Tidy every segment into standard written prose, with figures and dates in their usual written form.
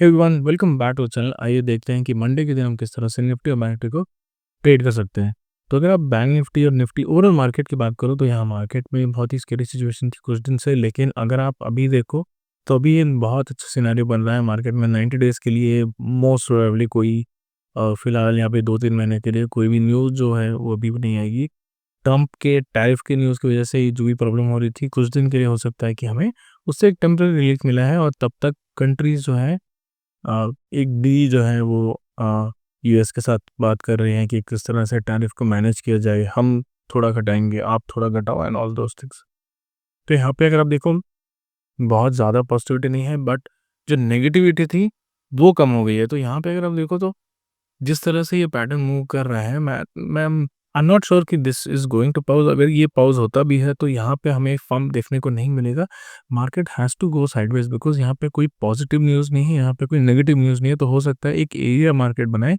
Everyone welcome back to channel. आइए देखते हैं कि मंडे के दिन हम किस तरह से निफ्टी और बैंक निफ्टी को ट्रेड कर सकते हैं। तो अगर आप बैंक निफ्टी और निफ्टी ओवरऑल मार्केट की बात करो तो यहाँ मार्केट में बहुत ही स्केरी सिचुएशन थी कुछ दिन से, लेकिन अगर आप अभी देखो तो अभी ये बहुत अच्छा सिनेरियो बन रहा है मार्केट में 90 डेज़ के लिए। मोस्ट प्रोबेबली कोई फिलहाल यहाँ पे 2-3 महीने के लिए कोई भी न्यूज़ जो है वो अभी भी नहीं आएगी। ट्रंप के टैरिफ की न्यूज़ की वजह से ये जो भी प्रॉब्लम हो रही थी कुछ दिन के लिए, हो सकता है कि हमें उससे एक टेम्पररी रिलीफ मिला है और तब तक कंट्रीज़ जो है एक डी जो है वो यूएस के साथ बात कर रहे हैं कि किस तरह से टैरिफ को मैनेज किया जाए, हम थोड़ा घटाएंगे आप थोड़ा घटाओ एंड ऑल दोस थिंग्स। तो यहाँ पे अगर आप देखो बहुत ज़्यादा पॉजिटिविटी नहीं है, बट जो नेगेटिविटी थी वो कम हो गई है। तो यहाँ पे अगर आप देखो तो जिस तरह से ये पैटर्न मूव कर रहा है, मैं आई एम नॉट श्योर कि this is going to pause. अगर ये पॉज होता भी है तो यहाँ पे हमें फर्म देखने को नहीं मिलेगा। Market has to go sideways because यहाँ पे कोई पॉजिटिव न्यूज़ नहीं है, यहाँ पे कोई नेगेटिव न्यूज़ नहीं है। तो हो सकता है एक एरिया मार्केट बनाए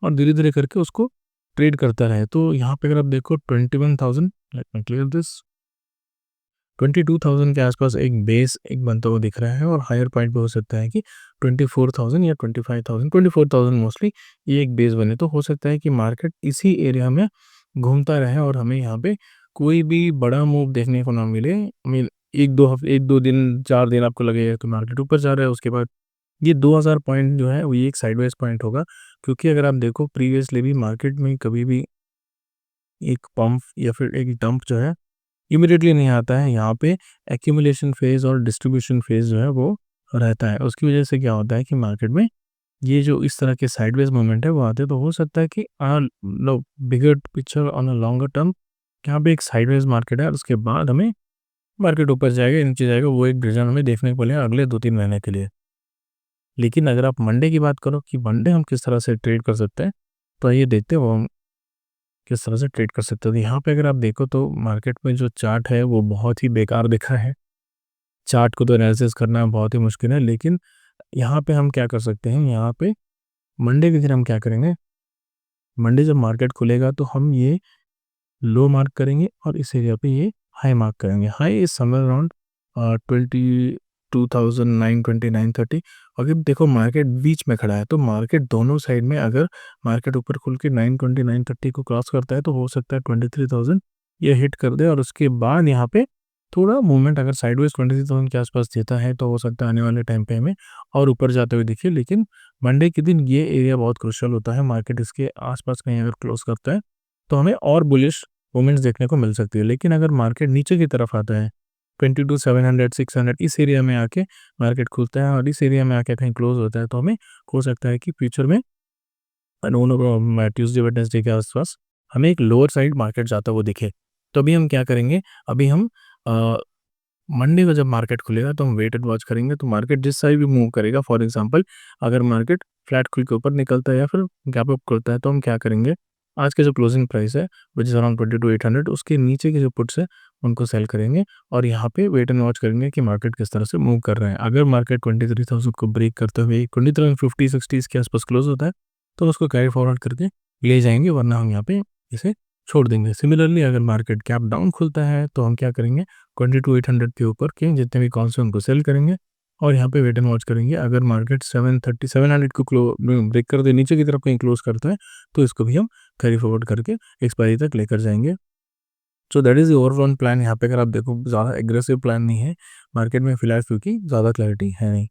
और धीरे धीरे करके उसको ट्रेड करता रहे। तो यहाँ पे अगर आप देखो 21,000, लेट मी क्लियर दिस, 22,000 के आसपास एक बेस एक बनता हुआ दिख रहा है और हायर पॉइंट पे हो सकता है कि 24,000 या 25,000, 24,000 मोस्टली ये एक बेस बने। तो हो सकता है कि मार्केट इसी एरिया में घूमता रहे और हमें यहाँ पे कोई भी बड़ा मूव देखने को ना मिले। मीन एक दो दिन 4 दिन आपको लगेगा तो मार्केट ऊपर जा रहा है, उसके बाद ये 2,000 पॉइंट जो है वो ये एक साइडवेज पॉइंट होगा। क्योंकि अगर आप देखो प्रीवियसली भी मार्केट में कभी भी एक पंप या फिर एक डंप जो है इमीडिएटली नहीं आता है। यहाँ पे एक्यूमुलेशन फेज और डिस्ट्रीब्यूशन फेज जो है वो रहता है। उसकी वजह से क्या होता है कि मार्केट में ये जो इस तरह के साइडवेज मूवमेंट है वो आते हैं। तो हो सकता है कि bigger picture on a longer term यहाँ पे एक साइडवेज मार्केट है और उसके बाद हमें मार्केट ऊपर जाएगा नीचे जाएगा, वो एक डिसीजन हमें देखने को मिलेगा अगले 2-3 महीने के लिए। लेकिन अगर आप मंडे की बात करो कि मंडे हम किस तरह से ट्रेड कर सकते हैं, तो ये देखते हैं वो हम किस तरह से ट्रेड कर सकते हैं। तो यहाँ पे अगर आप देखो तो मार्केट में जो चार्ट है वो बहुत ही बेकार दिखा है। चार्ट को तो एनालिसिस करना बहुत ही मुश्किल है, लेकिन यहाँ पे हम क्या कर सकते हैं, यहाँ पे मंडे के दिन हम क्या करेंगे, मंडे जब मार्केट खुलेगा तो हम ये लो मार्क करेंगे और इस एरिया पे ये हाई मार्क करेंगे। High is somewhere around 22,929-30। अगर देखो मार्केट बीच में खड़ा है तो मार्केट दोनों साइड में, अगर मार्केट ऊपर खुल के 929-930 को क्रॉस करता है तो हो सकता है 23,000 ये हिट कर दे और उसके बाद यहाँ पे थोड़ा मूवमेंट अगर साइडवेज 23,000 के आसपास देता है तो हो सकता है आने वाले टाइम पे हमें और ऊपर जाते हुए दिखे। लेकिन मंडे के दिन ये एरिया बहुत क्रुशियल होता है, मार्केट इसके आसपास कहीं अगर क्लोज करता है तो हमें और बुलिश मूवमेंट्स देखने को मिल सकती है। लेकिन अगर मार्केट नीचे की तरफ आता है 22,700 600 इस एरिया में आके मार्केट खुलता है और इस एरिया में आके कहीं क्लोज होता है तो हमें हो सकता है कि फ्यूचर में ट्यूसडे वेडनेसडे के आसपास हमें एक लोअर साइड मार्केट जाता हुआ दिखे। तो अभी हम क्या करेंगे, अभी हम मंडे को जब मार्केट खुलेगा तो हम वेट एंड वॉच करेंगे। तो मार्केट जिस साइड भी मूव करेगा, फॉर एग्जांपल अगर मार्केट फ्लैट खुल के ऊपर निकलता है या फिर गैप अप करता है तो हम क्या करेंगे, आज के जो क्लोजिंग प्राइस है विच इज़ अराउंड 22,800 उसके नीचे के जो पुट्स है उनको सेल करेंगे और यहाँ पे वेट एंड वॉच करेंगे कि मार्केट किस तरह से मूव कर रहा है। अगर मार्केट 23,000 को ब्रेक करते हुए 23,50-60 के आसपास क्लोज होता है तो उसको कैरी फॉरवर्ड करके ले जाएंगे, वरना हम यहाँ पे इसे छोड़ देंगे। सिमिलरली अगर मार्केट कैप डाउन खुलता है तो हम क्या करेंगे, 22,800 के ऊपर के जितने भी कॉल्स हैं उनको सेल करेंगे और यहाँ पे वेट एंड वॉच करेंगे। अगर मार्केट 730 700 को ब्रेक कर दे, नीचे की तरफ कहीं क्लोज करता है तो इसको भी हम कैरी फॉरवर्ड करके एक्सपायरी तक लेकर जाएंगे। सो that is the overall plan. यहाँ पे अगर आप देखो ज़्यादा एग्रेसिव प्लान नहीं है मार्केट में फिलहाल, क्योंकि ज़्यादा क्लैरिटी है नहीं।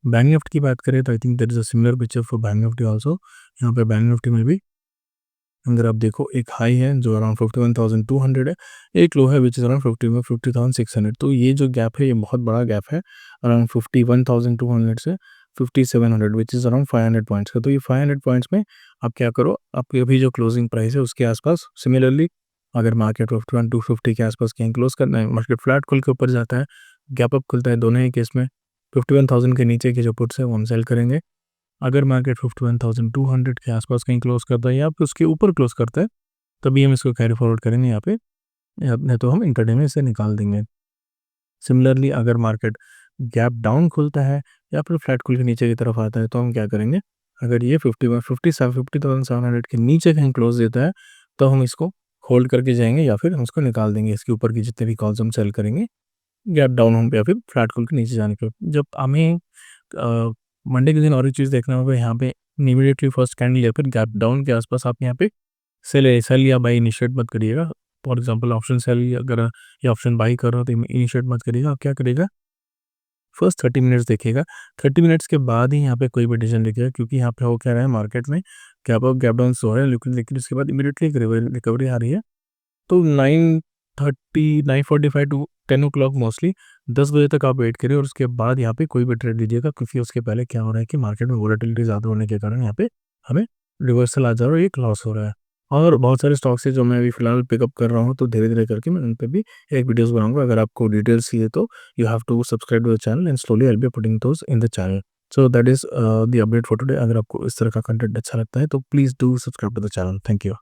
बैंक निफ्टी की बात करें तो I think that is a similar picture for bank Nifty also. यहाँ पे बैंक निफ्टी में भी अगर आप देखो एक हाई है जो अराउंड 51,200 है, एक लो है विच इज़ अराउंड 50,600। तो ये जो गैप है ये बहुत बड़ा गैप है, अराउंड 51,200 से 5,700 विच इज़ अराउंड 500 पॉइंट्स का। तो ये 500 पॉइंट्स में आप क्या करो, आपकी अभी जो क्लोजिंग प्राइस है उसके आसपास सिमिलरली अगर मार्केट 51,250 के आसपास कहीं क्लोज करना है, मार्केट फ्लैट खुल के ऊपर जाता है, गैप अप खुलता है, दोनों ही केस में 51,000 के नीचे के जो पुट्स है वो हम सेल करेंगे। अगर मार्केट 51,200 के आसपास कहीं क्लोज करता है या फिर उसके ऊपर क्लोज करता है तभी हम इसको कैरी फॉरवर्ड करेंगे यहाँ पे, या नहीं तो हम इंट्राडे में इसे निकाल देंगे। सिमिलरली अगर मार्केट गैप डाउन खुलता है या फिर फ्लैट खुल के नीचे की तरफ आता है तो हम क्या करेंगे, अगर ये 50,700 के नीचे कहीं क्लोज देता है तो हम इसको होल्ड करके जाएंगे या फिर हम इसको निकाल देंगे। इसके ऊपर की जितने भी कॉल्स हम सेल करेंगे गैप डाउन होने पे या फिर फ्लैट खुल के नीचे जाने के। जब हमें मंडे के दिन और एक चीज़ देखना होगा, यहाँ पे इमीडिएटली फर्स्ट कैंडल या फिर गैप डाउन के आसपास आप यहाँ पे सेल या बाई इनिशिएट मत करिएगा। फॉर एग्जांपल ऑप्शन सेल अगर या ऑप्शन बाई कर रहे हो तो इनिशिएट मत करिएगा। आप क्या करिएगा, फर्स्ट 30 मिनट्स देखिएगा। 30 मिनट्स के बाद ही यहाँ पे कोई भी डिसीजन लीजिएगा, क्योंकि यहाँ पे हो क्या रहा है मार्केट में, गैप अप गैप डाउन हो रहे हैं, लेकिन उसके बाद इमीडिएटली रिकवरी आ रही है। तो 9:30 9:45 टू 10 ओ क्लॉक मोस्टली 10 बजे तक आप वेट करिए और उसके बाद यहाँ पे कोई भी ट्रेड लीजिएगा, क्योंकि उसके पहले क्या हो रहा है कि मार्केट में वोलेटिलिटी ज़्यादा होने के कारण यहाँ पे हमें रिवर्सल आ जा रहा है और एक लॉस हो रहा है। और बहुत सारे स्टॉक्स है जो मैं अभी फ़िलहाल पिकअप कर रहा हूँ, तो धीरे-धीरे करके मैं उन पे भी एक वीडियोज़ बनाऊँगा। अगर आपको डिटेल्स चाहिए तो you have to subscribe to the channel and slowly I will be putting those in the channel. So that is the update for today. अगर आपको इस तरह का कंटेंट अच्छा लगता है तो please do subscribe to the channel. Thank you.